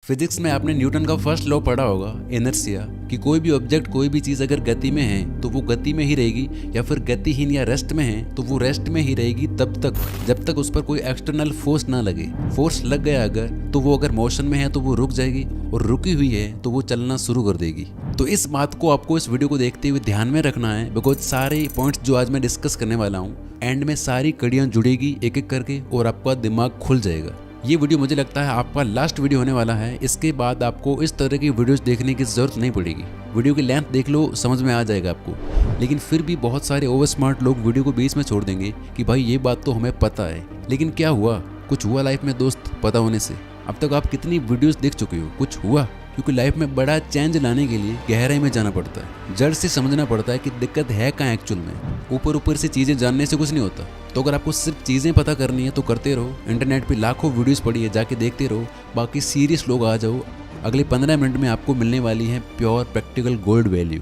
Physics में आपने Newton का फर्स्ट लॉ पढ़ा होगा, इनर्शिया, कि कोई भी ऑब्जेक्ट कोई भी चीज़ अगर गति में है तो वो गति में ही रहेगी, या फिर गतिहीन या रेस्ट में है तो वो रेस्ट में ही रहेगी तब तक जब तक उस पर कोई एक्सटर्नल फोर्स ना लगे। फोर्स लग गया अगर, तो वो अगर मोशन में है तो वो रुक जाएगी, और रुकी हुई है तो वो चलना शुरू कर देगी। तो इस बात को आपको इस वीडियो को देखते हुए ध्यान में रखना है, बिकॉज सारे पॉइंट्स जो आज मैं डिस्कस करने वाला हूँ, एंड में सारी कड़ियाँ जुड़ेगी एक एक करके और आपका दिमाग खुल जाएगा। ये वीडियो मुझे लगता है आपका लास्ट वीडियो होने वाला है। इसके बाद आपको इस तरह की वीडियोस देखने की जरूरत नहीं पड़ेगी। वीडियो की लेंथ देख लो, समझ में आ जाएगा आपको। लेकिन फिर भी बहुत सारे ओवर स्मार्ट लोग वीडियो को बीच में छोड़ देंगे कि भाई ये बात तो हमें पता है, लेकिन क्या हुआ? कुछ हुआ लाइफ में दोस्त पता होने से? अब तक आप कितनी वीडियोस देख चुके हो? कुछ हुआ? क्योंकि लाइफ में बड़ा चेंज लाने के लिए गहराई में जाना पड़ता है, जड़ से समझना पड़ता है कि दिक्कत है कहाँ एक्चुअल में। ऊपर ऊपर से चीज़ें जानने से कुछ नहीं होता। तो अगर आपको सिर्फ चीज़ें पता करनी है तो करते रहो। इंटरनेट पे लाखों वीडियोस पड़ी है, जाके देखते रहो। बाकी सीरियस लोग आ जाओ। अगले 15 मिनट में आपको मिलने वाली है प्योर प्रैक्टिकल गोल्ड वैल्यू।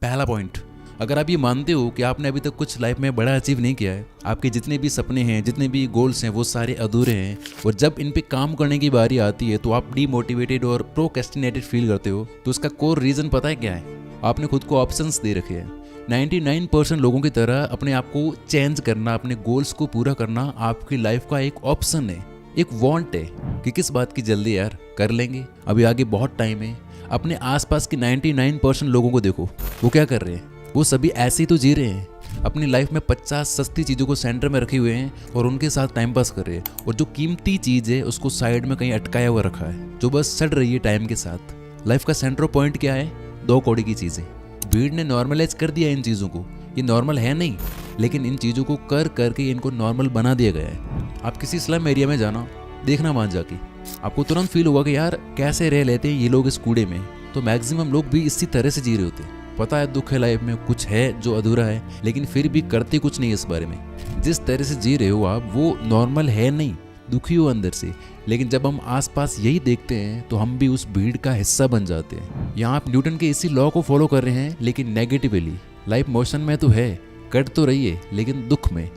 पहला पॉइंट, अगर आप ये मानते हो कि आपने अभी तक कुछ लाइफ में बड़ा अचीव नहीं किया है, आपके जितने भी सपने हैं, जितने भी गोल्स हैं, वो सारे अधूरे हैं, और जब इन पे काम करने की बारी आती है तो आप डीमोटिवेटेड और प्रोक्रेस्टिनेटेड फील करते हो, तो इसका कोर रीज़न पता है क्या है? आपने खुद को ऑप्शंस दे रखे हैं। 99% लोगों की तरह अपने आप को चेंज करना, अपने गोल्स को पूरा करना आपकी लाइफ का एक ऑप्शन है, एक वांट है कि किस बात की जल्दी यार, कर लेंगे, अभी आगे बहुत टाइम है। अपने आसपास के 99% लोगों को देखो, वो क्या कर रहे हैं? वो सभी ऐसे ही तो जी रहे हैं। अपनी लाइफ में 50 सस्ती चीज़ों को सेंटर में रखे हुए हैं और उनके साथ टाइम पास कर रहे हैं, और जो कीमती चीज़ है उसको साइड में कहीं अटकाया हुआ रखा है, जो बस सड़ रही है टाइम के साथ। लाइफ का सेंटर पॉइंट क्या है? 2 कौड़ी की चीज़ें। भीड़ ने नॉर्मलाइज कर दिया इन चीज़ों को। ये नॉर्मल है नहीं, लेकिन इन चीज़ों को कर करके इनको नॉर्मल बना दिया गया है। आप किसी स्लम एरिया में जाना, देखना वहाँ जाके, आपको तुरंत फील होगा कि यार कैसे रह लेते हैं ये लोग इस कूड़े में। तो मैक्सिमम लोग भी इसी तरह से जी रहे होते हैं। पता है दुख है लाइफ में, कुछ है जो अधूरा है, लेकिन फिर भी करते कुछ नहीं इस बारे में। जिस तरह से जी रहे हो आप, वो नॉर्मल है नहीं, दुखी हो अंदर से। लेकिन जब हम आसपास यही देखते हैं तो हम भी उस भीड़ का हिस्सा बन जाते हैं। यहाँ आप न्यूटन के इसी लॉ को फॉलो कर रहे हैं, लेकिन नेगेटिवली। लाइफ मोशन में तो है, कट तो रही है, लेकिन दुख में।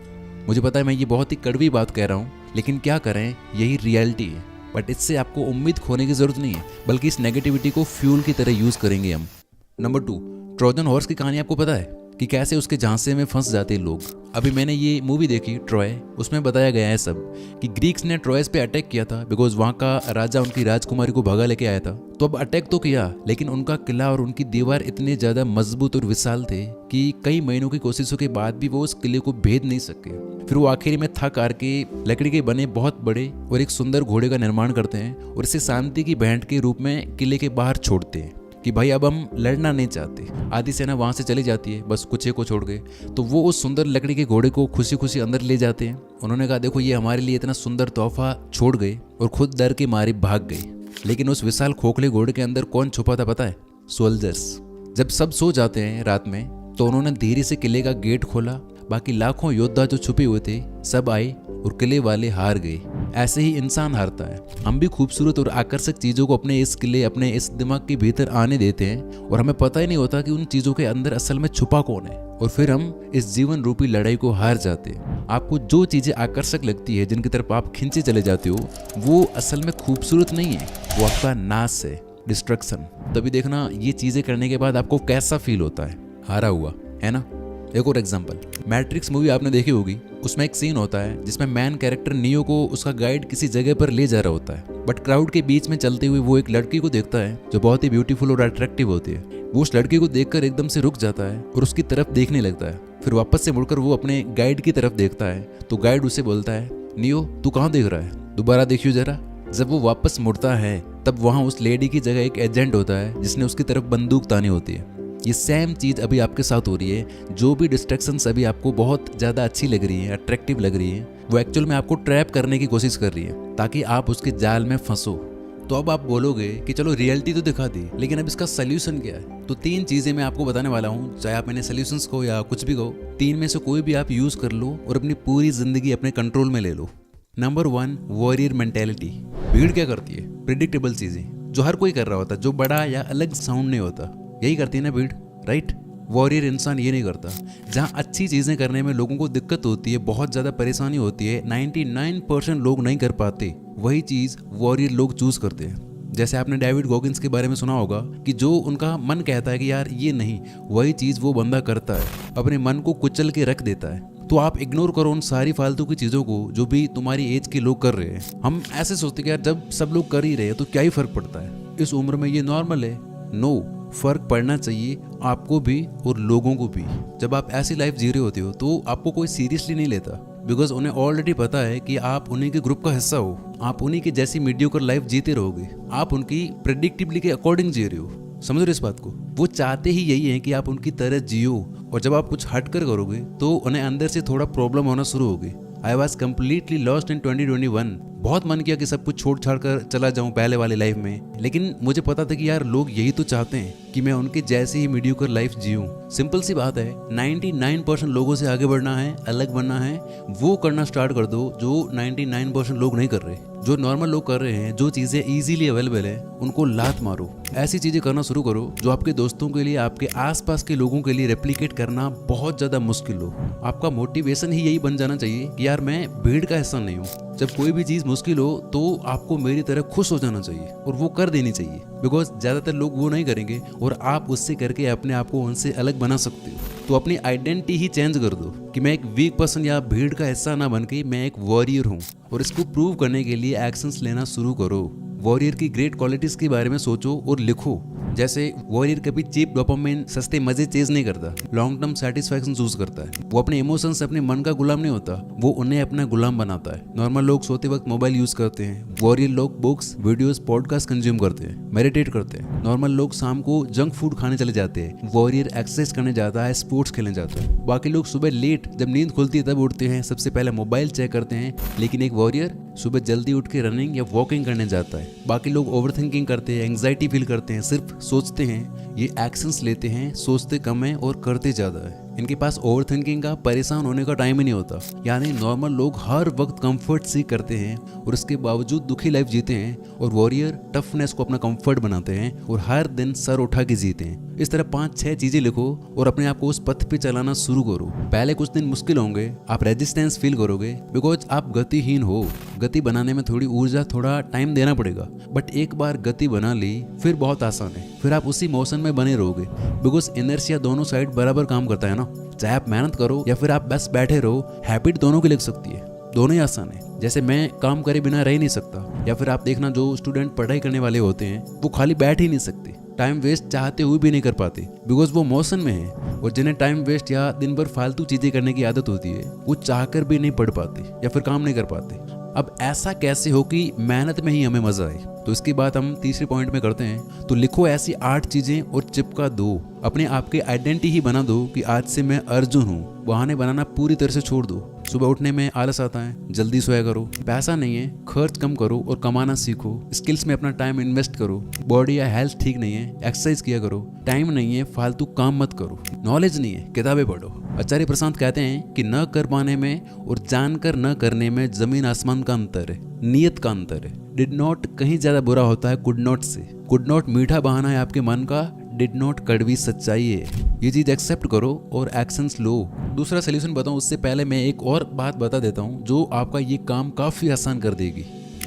मुझे पता है मैं ये बहुत ही कड़वी बात कह रहा हूँ, लेकिन क्या करें, यही रियलिटी है। बट इससे आपको उम्मीद खोने की जरूरत नहीं है, बल्कि इस नेगेटिविटी को फ्यूल की तरह यूज करेंगे हम। नंबर 2, ट्रोजन हॉर्स की कहानी आपको पता है कि कैसे उसके झांसे में फंस जाते हैं लोग। अभी मैंने ये मूवी देखी ट्रॉय, उसमें बताया गया है सब कि ग्रीक्स ने ट्रॉयस पे अटैक किया था, बिकॉज वहाँ का राजा उनकी राजकुमारी को भगा लेके आया था। तो अब अटैक तो किया, लेकिन उनका किला और उनकी दीवार इतने ज्यादा मजबूत और विशाल थे कि कई महीनों की कोशिशों के बाद भी वो उस किले को भेद नहीं सके। फिर वो आखिर में थक हार के लकड़ी के बने बहुत बड़े और एक सुंदर घोड़े का निर्माण करते हैं, और इसे शांति की भेंट के रूप में किले के बाहर छोड़ते हैं कि भाई अब हम लड़ना नहीं चाहते। आधी सेना वहाँ से चली जाती है, बस कुछ को छोड़ के। तो वो उस सुंदर लकड़ी के घोड़े को खुशी खुशी अंदर ले जाते हैं। उन्होंने कहा देखो ये हमारे लिए इतना सुंदर तोहफा छोड़ गए, और खुद डर के मारे भाग गए। लेकिन उस विशाल खोखले घोड़े के अंदर कौन छुपा था पता है? सोल्जर्स। जब सब सो जाते हैं रात में, तो उन्होंने धीरे से किले का गेट खोला। बाकी लाखों योद्धा जो छुपे हुए थे सब आए, और किले वाले हार गए। ऐसे ही इंसान हारता है। हम भी खूबसूरत और आकर्षक चीज़ों को अपने इस किले, अपने इस दिमाग के भीतर आने देते हैं, और हमें पता ही नहीं होता कि उन चीज़ों के अंदर असल में छुपा कौन है, और फिर हम इस जीवन रूपी लड़ाई को हार जाते हैं। आपको जो चीज़ें आकर्षक लगती है, जिनकी तरफ आप खींचे चले जाते हो, वो असल में खूबसूरत नहीं है, वो आपका नाश है, डिस्ट्रक्शन। तभी देखना ये चीज़ें करने के बाद आपको कैसा फील होता है, हारा हुआ, है ना। एक और एग्जांपल, मैट्रिक्स मूवी आपने देखी होगी। उसमें एक सीन होता है जिसमें मैन कैरेक्टर नियो को उसका गाइड किसी जगह पर ले जा रहा होता है, बट क्राउड के बीच में चलते हुए वो एक लड़की को देखता है जो बहुत ही ब्यूटीफुल और अट्रैक्टिव होती है। वो उस लड़की को देखकर एकदम से रुक जाता है और उसकी तरफ देखने लगता है। फिर वापस से मुड़कर वो अपने गाइड की तरफ देखता है, तो गाइड उसे बोलता है, नियो तू कहाँ देख रहा है, दोबारा देखियो जरा। जब वो वापस मुड़ता है, तब वहाँ उस लेडी की जगह एक एजेंट होता है जिसने उसकी तरफ बंदूक तानी होती है। ये सेम चीज़ अभी आपके साथ हो रही है। जो भी डिस्ट्रैक्शंस अभी आपको बहुत ज़्यादा अच्छी लग रही है, अट्रैक्टिव लग रही है, वो एक्चुअल में आपको ट्रैप करने की कोशिश कर रही है, ताकि आप उसके जाल में फंसो। तो अब आप बोलोगे कि चलो रियलिटी तो दिखा दी, लेकिन अब इसका सोल्यूशन क्या है? तो 3 चीज़ें मैं आपको बताने वाला हूँ, चाहे आप मैंने सोल्यूशंस को या कुछ भी कहो, 3 में से कोई भी आप यूज़ कर लो और अपनी पूरी ज़िंदगी अपने कंट्रोल में ले लो। Number 1, warrior mentality. भीड़ क्या करती है? प्रिडिक्टेबल चीज़ें जो हर कोई कर रहा होता, जो बड़ा या अलग साउंड नहीं होता, यही करती है ना भीड़, राइट। वॉरियर इंसान ये नहीं करता। जहाँ अच्छी चीज़ें करने में लोगों को दिक्कत होती है, बहुत ज़्यादा परेशानी होती है, 99% लोग नहीं कर पाते, वही चीज़ वॉरियर लोग चूज़ करते हैं। जैसे आपने डेविड गॉगिंस के बारे में सुना होगा कि जो उनका मन कहता है कि यार ये नहीं, वही चीज़ वो बंदा करता है, अपने मन को कुचल के रख देता है। तो आप इग्नोर करो उन सारी फालतू की चीज़ों को जो भी तुम्हारी एज के लोग कर रहे हैं। हम ऐसे सोचते हैं कि यार जब सब लोग कर ही रहे हैं तो क्या ही फर्क पड़ता है, इस उम्र में ये नॉर्मल है। नो, फर्क पड़ना चाहिए आपको भी और लोगों को भी। जब आप ऐसी लाइफ जी रहे होते हो तो आपको कोई सीरियसली नहीं लेता, बिकॉज उन्हें ऑलरेडी पता है कि आप उन्हीं के ग्रुप का हिस्सा हो, आप उन्हीं की जैसी मीडियोकर लाइफ जीते रहोगे, आप उनकी प्रेडिक्टिबली के अकॉर्डिंग जी रहे हो। समझ रहे हो इस बात को? वो चाहते ही यही है कि आप उनकी तरह जियो, और जब आप कुछ हट कर करोगे तो उन्हें अंदर से थोड़ा प्रॉब्लम होना शुरू होगी। I was completely lost in 2021। बहुत मन किया कि सब कुछ छोड़ छाड़ कर चला जाऊं पहले वाली लाइफ में, लेकिन मुझे पता था कि यार लोग यही तो चाहते हैं कि मैं उनके जैसे ही मीडियोकर लाइफ जीऊं। सिंपल सी बात है, 99% लोगों से आगे बढ़ना है, अलग बनना है, वो करना स्टार्ट कर दो जो 99% लोग नहीं कर रहे। जो नॉर्मल लोग कर रहे हैं, जो चीज़ें इजीली अवेलेबल है, उनको लात मारो। ऐसी चीज़ें करना शुरू करो जो आपके दोस्तों के लिए, आपके आसपास के लोगों के लिए रेप्लिकेट करना बहुत ज़्यादा मुश्किल हो। आपका मोटिवेशन ही यही बन जाना चाहिए कि यार मैं भीड़ का हिस्सा नहीं हूँ। जब कोई भी चीज़ मुश्किल हो तो आपको मेरी तरह खुश हो जाना चाहिए और वो कर देनी चाहिए, बिकॉज ज़्यादातर लोग वो नहीं करेंगे और आप उससे करके अपने आप को उनसे अलग बना सकते हो। तो अपनी आइडेंटिटी ही चेंज कर दो कि मैं एक वीक पर्सन या भीड़ का हिस्सा ना बन के मैं एक वॉरियर हूँ, और इसको प्रूव करने के लिए एक्शंस लेना शुरू करो। वॉरियर की ग्रेट क्वालिटीज़ के बारे में सोचो और लिखो। जैसे वॉरियर कभी चीप डोपामाइन, सस्ते मजे चेज नहीं करता, लॉन्ग टर्म सेटिस्फैक्शन चूज करता है। वो अपने इमोशंस से अपने मन का गुलाम नहीं होता, वो उन्हें अपना गुलाम बनाता है। नॉर्मल लोग सोते वक्त मोबाइल यूज करते हैं, वॉरियर लोग बुक्स, वीडियोस, पॉडकास्ट कंज्यूम करते हैं, मेडिटेट करते हैं। नॉर्मल लोग शाम को जंक फूड खाने चले जाते हैं, वॉरियर एक्सरसाइज करने जाता है, स्पोर्ट्स खेलने जाता है। बाकी लोग सुबह लेट जब नींद खुलती है तब उठते हैं, सबसे पहले मोबाइल चेक करते हैं, लेकिन एक वॉरियर सुबह जल्दी उठ के रनिंग या वॉकिंग करने जाता है। बाकी लोग ओवरथिंकिंग करते हैं, एंग्जाइटी फील करते हैं, सिर्फ सोचते हैं। ये एक्शंस लेते हैं, सोचते कम है और करते ज़्यादा है। इनके पास ओवरथिंकिंग का, परेशान होने का टाइम ही नहीं होता। यानी नॉर्मल लोग हर वक्त कंफर्ट सीख करते हैं और इसके बावजूद दुखी लाइफ जीते हैं, और वॉरियर टफनेस को अपना कंफर्ट बनाते हैं और हर दिन सर उठा के जीते हैं। इस तरह 5-6 चीजें लिखो और अपने आप को उस पथ पे चलाना शुरू करो। पहले कुछ दिन मुश्किल होंगे, आप रेजिस्टेंस फील करोगे, बिकॉज आप गतिहीन हो। गति बनाने में थोड़ी ऊर्जा, थोड़ा टाइम देना पड़ेगा, बट एक बार गति बना ली फिर बहुत आसान है। फिर आप उसी मोशन में बने रहोगे, बिकॉज इनर्शिया दोनों साइड बराबर काम करता है ना। चाहे आप मेहनत करो या फिर आप बस बैठे रहो, हैबिट दोनों की लग सकती है, दोनों ही आसान है। जैसे मैं काम करे बिना रह ही नहीं सकता, या फिर आप देखना जो स्टूडेंट पढ़ाई करने वाले होते हैं वो खाली बैठ ही नहीं सकते, टाइम वेस्ट चाहते हुए भी नहीं कर पाते, बिकॉज वो मोशन में है। और जिन्हें टाइम वेस्ट या दिन भर फालतू चीजें करने की आदत होती है, वो चाहकर भी नहीं पढ़ पाते या फिर काम नहीं कर पाते। अब ऐसा कैसे हो कि मेहनत में ही हमें मजा आए? तो इसकी बात हम तीसरे पॉइंट में करते हैं। तो लिखो ऐसी 8 चीजें और चिपका दो। अपने आप के आइडेंटिटी ही बना दो कि आज से मैं अर्जुन हूँ। बहाने बनाना पूरी तरह से छोड़ दो। सुबह उठने में आलस आता है, जल्दी सोया करो। पैसा नहीं है, खर्च कम करो और कमाना सीखो। स्किल्स में अपना टाइम इन्वेस्ट करो। बॉडी या हेल्थ ठीक नहीं है, एक्सरसाइज किया करो। टाइम नहीं है, फालतू काम मत करो। नॉलेज नहीं है, किताबें पढ़ो। आचार्य प्रशांत कहते हैं कि न कर पाने में और जानकर न करने में जमीन आसमान का अंतर है, नियत का अंतर है। डिड नॉट कहीं ज्यादा बुरा होता है कुड नॉट से। कुड नॉट मीठा बहाना है आपके मन का, डिड नॉट कड़वी सच्चाई है। ये चीज एक्सेप्ट करो और एक्शंस लो। दूसरा सोल्यूशन बताऊं उससे पहले मैं एक और बात बता देता हूं जो आपका ये काम काफी आसान कर देगी।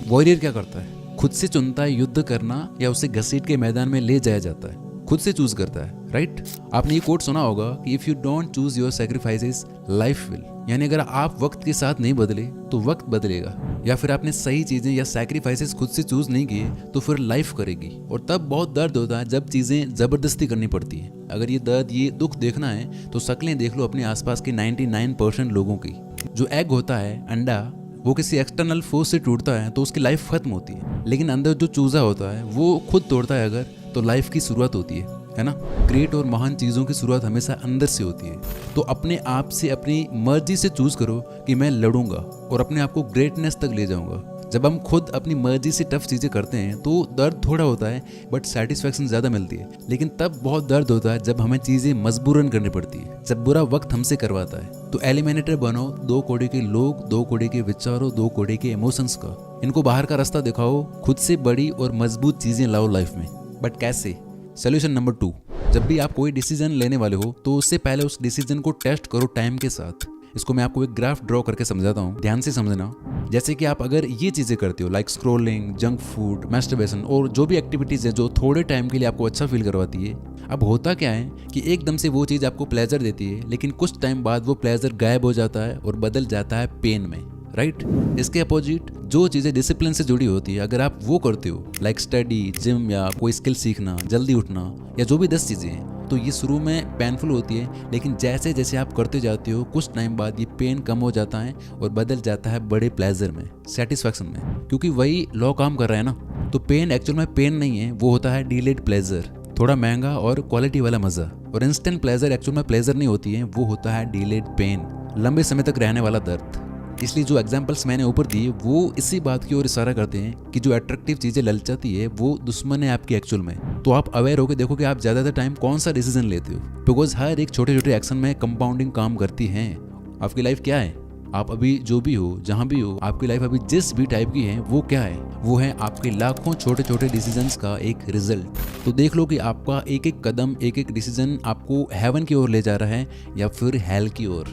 वॉरियर क्या करता है? खुद से चुनता है युद्ध करना या उसे घसीट के मैदान में ले जाया जाता है। खुद से चूज करता है, राइट? आपने ये कोट सुना होगा कि if you don't choose your sacrifices life will. यानी अगर आप वक्त के साथ नहीं बदले तो वक्त बदलेगा, या फिर आपने सही चीजें या सैक्रिफाइसेस खुद से चूज नहीं किए तो फिर लाइफ करेगी। और तब बहुत दर्द होता है जब चीजें जबरदस्ती करनी पड़ती हैं। अगर ये दर्द, ये दुख देखना है तो शक्लें देख लो अपने आसपास के 99% लोगों की। जो एग होता है, अंडा, वो किसी एक्सटर्नल फोर्स से टूटता है तो उसकी लाइफ खत्म होती है, लेकिन अंदर जो चूजा होता है वो खुद तोड़ता है अगर, तो लाइफ की शुरुआत होती है ना। ग्रेट और महान चीज़ों की शुरुआत हमेशा अंदर से होती है। तो अपने आप से अपनी मर्जी से चूज करो कि मैं लड़ूंगा और अपने आप को ग्रेटनेस तक ले जाऊंगा। जब हम खुद अपनी मर्जी से टफ चीज़ें करते हैं तो दर्द थोड़ा होता है बट सेटिस्फैक्शन ज़्यादा मिलती है। लेकिन तब बहुत दर्द होता है जब हमें चीज़ें मजबूरन करनी पड़ती है, जब बुरा वक्त हमसे करवाता है। तो एलिमिनेटर बनो 2 कौड़ी के लोग, 2 कौड़ी के विचारों, 2 कौड़ी के इमोशंस का। इनको बाहर का रास्ता दिखाओ, खुद से बड़ी और मजबूत चीज़ें लाओ लाइफ में। बट कैसे? सोल्यूशन नंबर 2, जब भी आप कोई डिसीजन लेने वाले हो तो उससे पहले उस डिसीजन को टेस्ट करो टाइम के साथ। इसको मैं आपको एक ग्राफ ड्रॉ करके समझाता हूँ, ध्यान से समझना। जैसे कि आप अगर ये चीज़ें करते हो like scrolling, junk food, masturbation और जो भी एक्टिविटीज़ है जो थोड़े टाइम के लिए आपको अच्छा फील करवाती है, अब होता क्या है कि एकदम से वो चीज़ आपको प्लेजर देती है, लेकिन कुछ टाइम बाद वो प्लेजर गायब हो जाता है और बदल जाता है पेन में, राइट। इसके अपोजिट जो चीज़ें डिसिप्लिन से जुड़ी होती है, अगर आप वो करते हो लाइक स्टडी, जिम या कोई स्किल सीखना, जल्दी उठना या जो भी 10 चीज़ें हैं, तो ये शुरू में पेनफुल होती है, लेकिन जैसे जैसे आप करते जाते हो कुछ टाइम बाद ये पेन कम हो जाता है और बदल जाता है बड़े प्लेजर में, सेटिस्फैक्शन में, क्योंकि वही लॉ काम कर रहा है ना। तो पेन एक्चुअल में पेन नहीं है, वो होता है डिलेड प्लेजर, थोड़ा महंगा और क्वालिटी वाला मज़ा। और इंस्टेंट प्लेजर एक्चुअल में प्लेजर नहीं होती है, वो होता है डिलेड पेन, लंबे समय तक रहने वाला दर्द। इसलिए जो एग्जाम्पल्स मैंने ऊपर दिए वो इसी बात की ओर इशारा करते हैं कि जो अट्रैक्टिव चीज़ें ललचाती है वो दुश्मन है आपकी एक्चुअल में। तो आप अवेयर होकर देखो कि आप ज़्यादातर टाइम कौन सा डिसीजन लेते हो, बिकॉज हर एक छोटे छोटे एक्शन में कंपाउंडिंग काम करती है। आपकी लाइफ क्या है, आप अभी जो भी हो, जहाँ भी हो, आपकी लाइफ अभी जिस भी टाइप की है वो क्या है, वो है आपके लाखों छोटे छोटे डिसीजंस का एक रिजल्ट। तो देख लो कि आपका एक एक कदम, एक एक डिसीजन आपको हेवन की ओर ले जा रहा है या फिर हेल की ओर।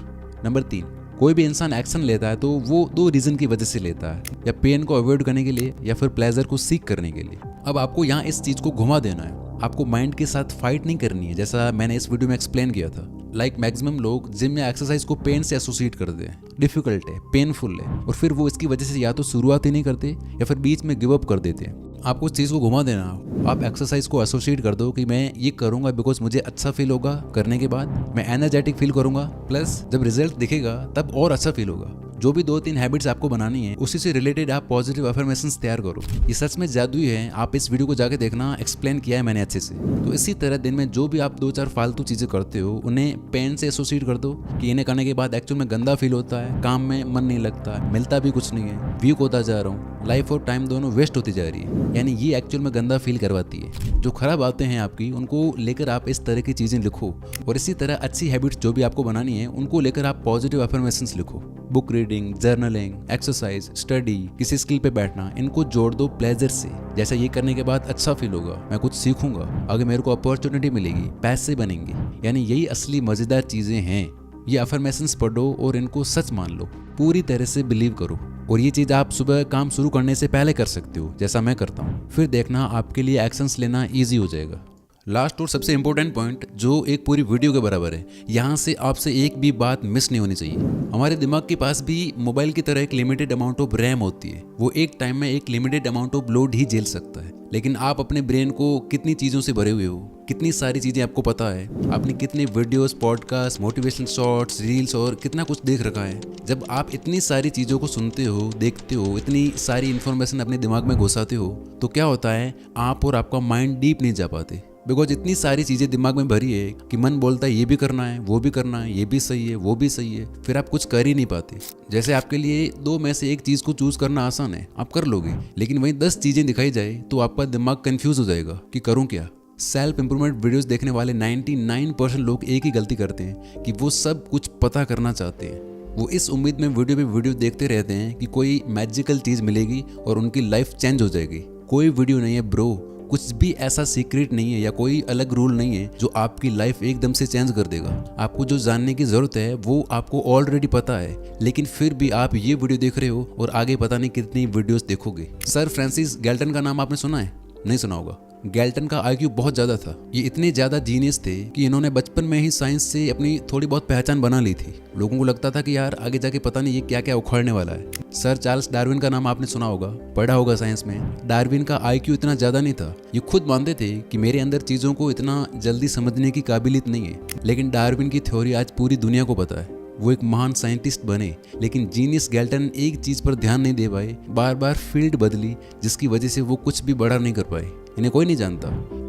नंबर 3, कोई भी इंसान एक्शन लेता है तो वो 2 रीजन की वजह से लेता है, या पेन को अवॉइड करने के लिए या फिर प्लेजर को सीख करने के लिए। अब आपको यहाँ इस चीज को घुमा देना है, आपको माइंड के साथ फाइट नहीं करनी है, जैसा मैंने इस वीडियो में एक्सप्लेन किया था। लाइक मैक्सिमम लोग जिम या एक्सरसाइज को पेन से एसोसिएट करते हैं, डिफिकल्ट है, पेनफुल है, और फिर वो इसकी वजह से या तो शुरुआत ही नहीं करते या फिर बीच में गिव अप कर देते हैं। आपको उस चीज़ को घुमा देना, आप एक्सरसाइज को एसोसिएट कर दो कि मैं ये करूंगा बिकॉज मुझे अच्छा फील होगा, करने के बाद मैं एनर्जेटिक फील करूंगा, प्लस जब रिजल्ट दिखेगा तब और अच्छा फील होगा। जो भी 2-3 हैबिट्स आपको बनानी है उसी से रिलेटेड आप पॉजिटिव अफर्मेशंस तैयार करो। ये सच में जादुई है, आप इस वीडियो को जाके देखना, एक्सप्लेन किया है मैंने अच्छे से। तो इसी तरह दिन में जो भी आप 2-4 फालतू चीजें करते हो उन्हें पेन से एसोसिएट कर दो कि इन्हें करने के बाद एक्चुअल में गंदा फील होता है, काम में मन नहीं लगता, मिलता भी कुछ नहीं है, वीक होता जा रहा हूँ, लाइफ और टाइम दोनों वेस्ट होती जा रही है, यानी ये एक्चुअल में गंदा फील करवाती है। जो खराब बातें हैं आपकी उनको लेकर आप इस तरह की चीजें लिखो, और इसी तरह अच्छी हैबिट्स जो भी आपको बनानी है उनको लेकर आप पॉजिटिव अफर्मेशंस लिखो। Book reading, journaling, exercise, study, किसी स्किल पे बैठना, इनको जोड़ दो प्लेजर से। जैसा ये करने के बाद अच्छा फील होगा, मैं कुछ सीखूंगा, आगे मेरे को अपॉर्चुनिटी मिलेगी, पैसे बनेंगे, यानी यही असली मजेदार चीजें हैं। ये अफर्मेशंस पढ़ो और इनको सच मान लो, पूरी तरह से बिलीव करो। और ये चीज आप सुबह काम शुरू करने से पहले कर सकते हो, जैसा मैं करता हूँ। फिर देखना आपके लिए एक्शंस लेना ईजी हो जाएगा। लास्ट और सबसे इंपॉर्टेंट पॉइंट जो एक पूरी वीडियो के बराबर है, यहाँ से आपसे एक भी बात मिस नहीं होनी चाहिए। हमारे दिमाग के पास भी मोबाइल की तरह एक लिमिटेड अमाउंट ऑफ रैम होती है, वो एक टाइम में एक लिमिटेड अमाउंट ऑफ लोड ही झेल सकता है। लेकिन आप अपने ब्रेन को कितनी चीज़ों से भरे हुए हो, कितनी सारी चीज़ें आपको पता है, आपने कितनी videos, podcast, motivational shorts, reels और कितना कुछ देख रखा है। जब आप इतनी सारी चीज़ों को सुनते हो, देखते हो, इतनी सारी इन्फॉर्मेशन अपने दिमाग में घुसाते हो, तो क्या होता है, आप और आपका माइंड डीप नहीं जा पाते, बिकॉज इतनी सारी चीज़ें दिमाग में भरी है कि मन बोलता है ये भी करना है, वो भी करना है, ये भी सही है, वो भी सही है, फिर आप कुछ कर ही नहीं पाते। जैसे आपके लिए 2 में से एक चीज़ को चूज करना आसान है, आप कर लोगे, लेकिन वहीं 10 चीज़ें दिखाई जाए तो आपका दिमाग कंफ्यूज हो जाएगा कि करूँ क्या। सेल्फ इंप्रूवमेंट वीडियोस देखने वाले 99% लोग एक ही गलती करते हैं कि वो सब कुछ पता करना चाहते हैं। वो इस उम्मीद में वीडियो पे वीडियो देखते रहते हैं कि कोई मैजिकल चीज़ मिलेगी और उनकी लाइफ चेंज हो जाएगी। कोई वीडियो नहीं है ब्रो, कुछ भी ऐसा सीक्रेट नहीं है या कोई अलग रूल नहीं है जो आपकी लाइफ एकदम से चेंज कर देगा। आपको जो जानने की जरूरत है वो आपको ऑलरेडी पता है, लेकिन फिर भी आप ये वीडियो देख रहे हो और आगे पता नहीं कितनी वीडियोस देखोगे। सर फ्रांसिस गैल्टन का नाम आपने सुना है? नहीं सुना होगा। गैल्टन का IQ बहुत ज़्यादा था। ये इतने ज़्यादा जीनियस थे कि इन्होंने बचपन में ही साइंस से अपनी थोड़ी बहुत पहचान बना ली थी। लोगों को लगता था कि यार आगे जाके पता नहीं ये क्या क्या उखाड़ने वाला है। सर चार्ल्स डार्विन का नाम आपने सुना होगा, पढ़ा होगा साइंस में। डार्विन का IQ इतना ज़्यादा नहीं था। ये खुद मानते थे कि मेरे अंदर चीज़ों को इतना जल्दी समझने की काबिलियत नहीं है, लेकिन डार्विन की थ्योरी आज पूरी दुनिया को पता है। वो एक महान साइंटिस्ट बने, लेकिन जीनियस गैल्टन एक चीज़ पर ध्यान नहीं दे पाए, बार बार फील्ड बदली, जिसकी वजह से वो कुछ भी बड़ा नहीं कर पाए। इन्हें कोई नहीं जानता।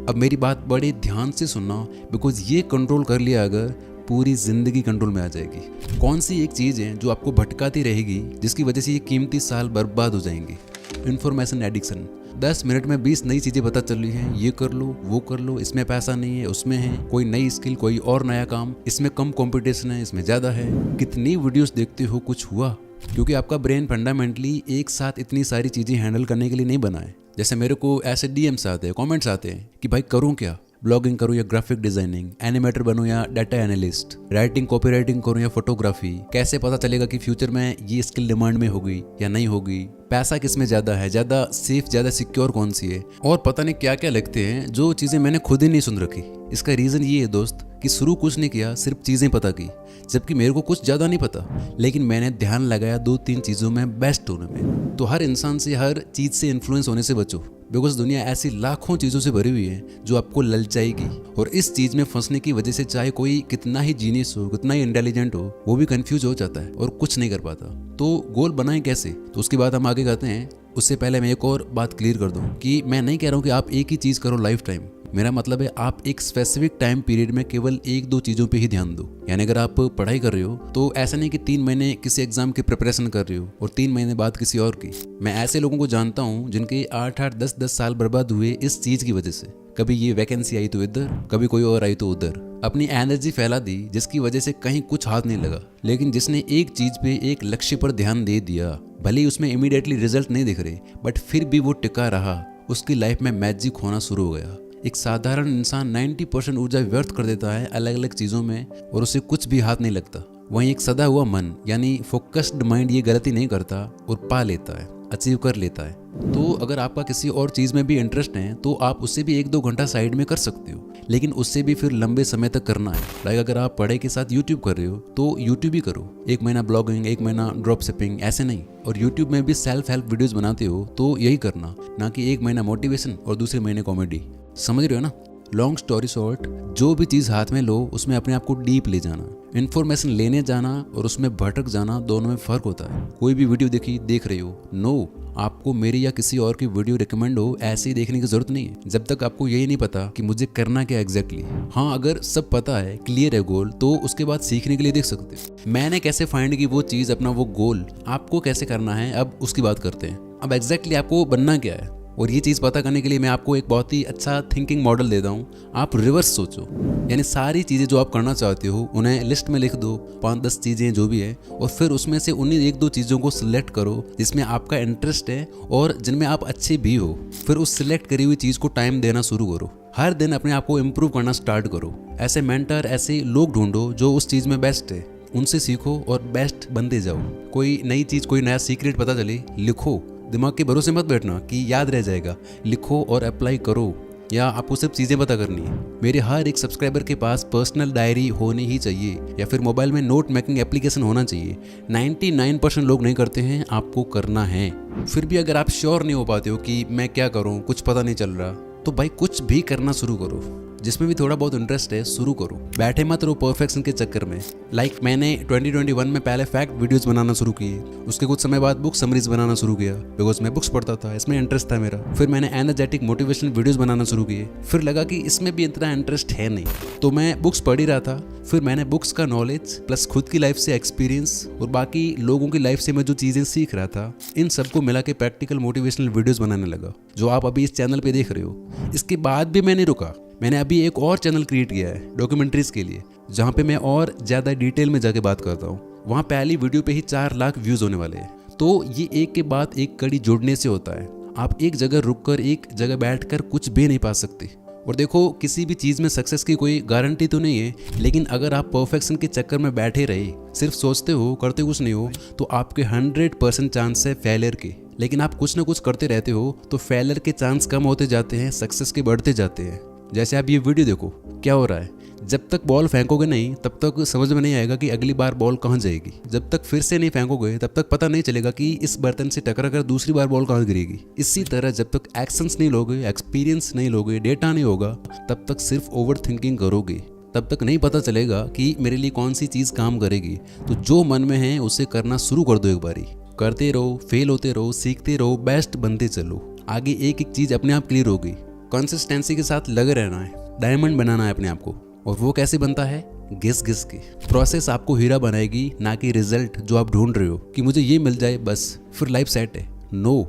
अब मेरी बात बड़े ध्यान से सुनना, बिकॉज ये कंट्रोल कर लिया अगर, पूरी जिंदगी कंट्रोल में आ जाएगी। कौन सी एक चीज़ है जो आपको भटकाती रहेगी, जिसकी वजह से ये कीमती साल बर्बाद हो जाएंगे? Information addiction. 10 मिनट में 20 नई चीज़ें पता चल रही हैं, ये कर लो, वो कर लो, इसमें पैसा नहीं है, उसमें है, कोई नई स्किल, कोई और नया काम, इसमें कम कंपटीशन है, इसमें ज़्यादा है। कितनी वीडियोस देखते हो, कुछ हुआ? क्योंकि आपका ब्रेन फंडामेंटली एक साथ इतनी सारी चीज़ें हैंडल करने के लिए नहीं बना है। जैसे मेरे को ऐसे DMs आते हैं, कमेंट्स आते हैं कि भाई करूँ क्या, ब्लॉगिंग करूँ या ग्राफिक डिजाइनिंग, एनिमेटर बनूँ या data analyst, writing copy writing करूँ या फोटोग्राफी, कैसे पता चलेगा कि फ्यूचर में ये स्किल डिमांड में होगी या नहीं होगी, पैसा किस में ज़्यादा है, ज़्यादा सेफ ज़्यादा सिक्योर कौन सी है, और पता नहीं क्या क्या लिखते हैं जो चीज़ें मैंने खुद ही नहीं सुन रखी। इसका रीज़न ये है दोस्त कि शुरू कुछ नहीं किया, सिर्फ चीज़ें पता की, जबकि मेरे को कुछ ज़्यादा नहीं पता, लेकिन मैंने ध्यान लगाया 2-3 चीज़ों में बेस्ट होने में। तो हर इंसान से, हर चीज़ से इन्फ्लुएंस होने से बचो, बिकॉज दुनिया ऐसी लाखों चीज़ों से भरी हुई है जो आपको ललचाएगी, और इस चीज़ में फंसने की वजह से चाहे कोई कितना ही जीनियस हो, कितना ही इंटेलिजेंट हो, वो भी कंफ्यूज हो जाता है और कुछ नहीं कर पाता। तो गोल बनाएं कैसे, तो उसकी बात हम आगे करते हैं। उससे पहले मैं एक और बात क्लियर कर दूं कि मैं नहीं कह रहा हूं कि आप एक ही चीज़ करो लाइफ टाइम। मेरा मतलब है आप एक स्पेसिफिक टाइम पीरियड में केवल 1-2 चीज़ों पे ही ध्यान दो। यानी अगर आप पढ़ाई कर रहे हो तो ऐसा नहीं कि 3 महीने किसी एग्जाम की प्रिपरेशन कर रहे हो और 3 महीने बाद किसी और की। मैं ऐसे लोगों को जानता हूँ जिनके 8-8, 10-10 साल बर्बाद हुए इस चीज़ की वजह से। कभी ये वैकेंसी आई तो इधर, कभी कोई और आई तो उधर, अपनी एनर्जी फैला दी जिसकी वजह से कहीं कुछ हाथ नहीं लगा। लेकिन जिसने एक चीज़ पे, एक लक्ष्य पर ध्यान दे दिया, भले ही उसमें इमीडिएटली रिजल्ट नहीं दिख रहे, बट फिर भी वो टिका रहा, उसकी लाइफ में मैजिक होना शुरू हो गया। एक साधारण इंसान 90% ऊर्जा व्यर्थ कर देता है अलग अलग चीज़ों में और उसे कुछ भी हाथ नहीं लगता। वहीं एक सदा हुआ मन यानी फोकस्ड माइंड ये गलती नहीं करता और पा लेता है, अचीव कर लेता है। तो अगर आपका किसी और चीज़ में भी इंटरेस्ट है तो आप उससे भी 1-2 घंटा साइड में कर सकते हो, लेकिन उससे भी फिर लंबे समय तक करना है। लाइक अगर आप पढ़ाई के साथ यूट्यूब कर रहे हो तो यूट्यूब ही करो, 1 महीना ब्लॉगिंग, 1 महीना ड्रॉप शिपिंग, ऐसे नहीं। और यूट्यूब में भी सेल्फ हेल्प वीडियोस बनाते हो तो यही करना, ना कि 1 महीना मोटिवेशन और दूसरे महीने कॉमेडी। समझ रहे हो ना? लॉन्ग स्टोरी शॉर्ट, जो भी चीज़ हाथ में लो उसमें अपने आप को डीप ले जाना, इन्फॉर्मेशन लेने जाना और उसमें भटक जाना, दोनों में फ़र्क होता है। कोई भी वीडियो देख रहे हो, नो, आपको मेरी या किसी और की वीडियो रिकमेंड हो ऐसे ही देखने की जरूरत नहीं है जब तक आपको यही नहीं पता कि मुझे करना क्या एग्जैक्टली। हाँ, अगर सब पता है, क्लियर है गोल, तो उसके बाद सीखने के लिए देख सकते हो। मैंने कैसे फाइंड की वो चीज़, अपना वो गोल, आपको कैसे करना है, अब उसकी बात करते हैं। अब एग्जैक्टली आपको बनना क्या है, और ये चीज़ पता करने के लिए मैं आपको एक बहुत ही अच्छा थिंकिंग मॉडल देता हूँ। आप रिवर्स सोचो, यानी सारी चीज़ें जो आप करना चाहते हो उन्हें लिस्ट में लिख दो, 5-10 चीज़ें जो भी है, और फिर उसमें से उन्हीं 1-2 चीज़ों को सिलेक्ट करो जिसमें आपका इंटरेस्ट है और जिनमें आप अच्छे भी हो। फिर उस सिलेक्ट करी हुई चीज़ को टाइम देना शुरू करो। हर दिन अपने आप को इम्प्रूव करना स्टार्ट करो। ऐसे मेंटर, ऐसे लोग ढूंढो जो उस चीज़ में बेस्ट है, उनसे सीखो और बेस्ट बनते जाओ। कोई नई चीज़, कोई नया सीक्रेट पता चले, लिखो। दिमाग के भरोसे मत बैठना कि याद रह जाएगा, लिखो और अप्लाई करो, या आपको सिर्फ चीज़ें पता करनी है। मेरे हर एक सब्सक्राइबर के पास पर्सनल डायरी होनी ही चाहिए या फिर मोबाइल में नोट मेकिंग एप्लीकेशन होना चाहिए। 99% लोग नहीं करते हैं, आपको करना है। फिर भी अगर आप श्योर नहीं हो पाते हो कि मैं क्या करूँ, कुछ पता नहीं चल रहा, तो भाई कुछ भी करना शुरू करो। जिसमें भी थोड़ा बहुत इंटरेस्ट है शुरू करो, बैठे मत रहो परफेक्शन के चक्कर में। लाइक मैंने 2021 में पहले फैक्ट वीडियोस बनाना शुरू किए, उसके कुछ समय बाद बुक समरीज बनाना शुरू किया, बिकॉज मैं बुक्स पढ़ता था, इसमें इंटरेस्ट था मेरा। फिर मैंने एनर्जेटिक मोटिवेशनल वीडियोस बनाना शुरू किए, फिर लगा कि इसमें भी इतना इंटरेस्ट है नहीं, तो मैं बुक्स पढ़ ही रहा था। फिर मैंने बुक्स का नॉलेज प्लस खुद की लाइफ से एक्सपीरियंस और बाकी लोगों की लाइफ से मैं जो चीज़ें सीख रहा था, इन सबको मिला के प्रैक्टिकल मोटिवेशनल वीडियोस बनाने लगा, जो आप अभी इस चैनल पे देख रहे हो। इसके बाद भी मैं नहीं रुका, मैंने अभी एक और चैनल क्रिएट किया है डॉक्यूमेंट्रीज के लिए, जहाँ पे मैं और ज़्यादा डिटेल में जाके बात करता हूँ। वहाँ पहली वीडियो पे ही 4 लाख व्यूज़ होने वाले हैं। तो ये एक के बाद एक कड़ी जोड़ने से होता है। आप एक जगह रुककर, एक जगह बैठकर कुछ भी नहीं पा सकते। और देखो, किसी भी चीज़ में सक्सेस की कोई गारंटी तो नहीं है, लेकिन अगर आप परफेक्शन के चक्कर में बैठे रहे, सिर्फ सोचते हो, करते कुछ नहीं हो, तो आपके 100% चांस है फेलियर के। लेकिन आप कुछ ना कुछ करते रहते हो तो फेलियर के चांस कम होते जाते हैं, सक्सेस के बढ़ते जाते हैं। जैसे आप ये वीडियो देखो, क्या हो रहा है, जब तक बॉल फेंकोगे नहीं तब तक समझ में नहीं आएगा कि अगली बार बॉल कहाँ जाएगी। जब तक फिर से नहीं फेंकोगे तब तक पता नहीं चलेगा कि इस बर्तन से टकरा कर दूसरी बार बॉल कहाँ गिरेगी। इसी तरह जब तक एक्शंस नहीं लोगे, एक्सपीरियंस नहीं लोगे, डेटा नहीं होगा, तब तक सिर्फ ओवर थिंकिंग करोगे। तब तक नहीं पता चलेगा कि मेरे लिए कौन सी चीज़ काम करेगी। तो जो मन में है उसे करना शुरू कर दो। एक बारी करते रहो, फेल होते रहो, सीखते रहो, बेस्ट बनते चलो। आगे एक एक चीज़ अपने आप क्लियर होगी। कंसिस्टेंसी के साथ लगे रहना है, डायमंड बनाना है अपने आप को। और वो कैसे बनता है? घिस घिस के। प्रोसेस आपको हीरा बनाएगी, ना कि रिजल्ट जो आप ढूंढ रहे हो कि मुझे ये मिल जाए बस फिर लाइफ सेट है। No,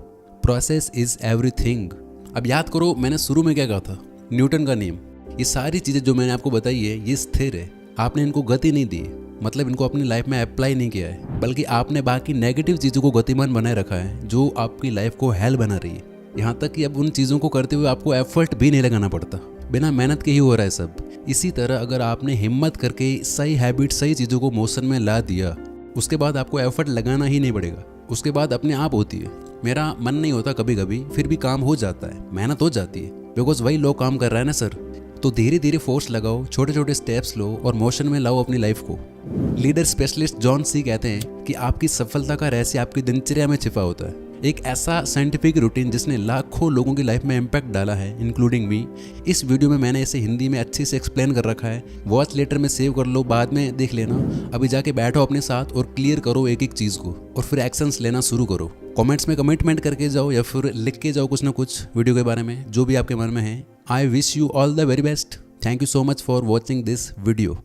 process is everything. अब याद करो मैंने शुरू में क्या कहा था, न्यूटन का नियम। ये सारी चीज़ें जो मैंने आपको बताई है ये स्थिर है, आपने इनको गति नहीं दी, मतलब इनको अपनी लाइफ में अप्लाई नहीं किया है, बल्कि आपने बाकी नेगेटिव चीज़ों को गतिमान बनाए रखा है जो आपकी लाइफ को हेल बना रही है। यहाँ तक कि अब उन चीज़ों को करते हुए आपको एफर्ट भी नहीं लगाना पड़ता। बिना मेहनत के ही हो रहा है सब। इसी तरह अगर आपने हिम्मत करके सही हैबिट, सही चीज़ों को मोशन में ला दिया, उसके बाद आपको एफर्ट लगाना ही नहीं पड़ेगा, उसके बाद अपने आप होती है। मेरा मन नहीं होता कभी कभी, फिर भी काम हो जाता है, मेहनत हो जाती है, बिकॉज वही लोग काम कर रहा है ना सर। तो धीरे धीरे फोर्स लगाओ, छोटे छोटे स्टेप्स लो और मोशन में लाओ अपनी लाइफ को। लीडर स्पेशलिस्ट जॉन सी कहते हैं कि आपकी सफलता का रहस्य आपकी दिनचर्या में छिपा होता है। एक ऐसा साइंटिफिक रूटीन जिसने लाखों लोगों की लाइफ में इम्पैक्ट डाला है, इंक्लूडिंग मी। इस वीडियो में मैंने इसे हिंदी में अच्छे से एक्सप्लेन कर रखा है। वॉच लेटर में सेव कर लो, बाद में देख लेना। अभी जाके बैठो अपने साथ और क्लियर करो एक एक चीज़ को, और फिर एक्शंस लेना शुरू करो। कमेंट्स में कमिटमेंट करके जाओ या फिर लिख के जाओ कुछ ना कुछ वीडियो के बारे में, जो भी आपके मन में है। I wish you all the very best. Thank you so much for watching this video.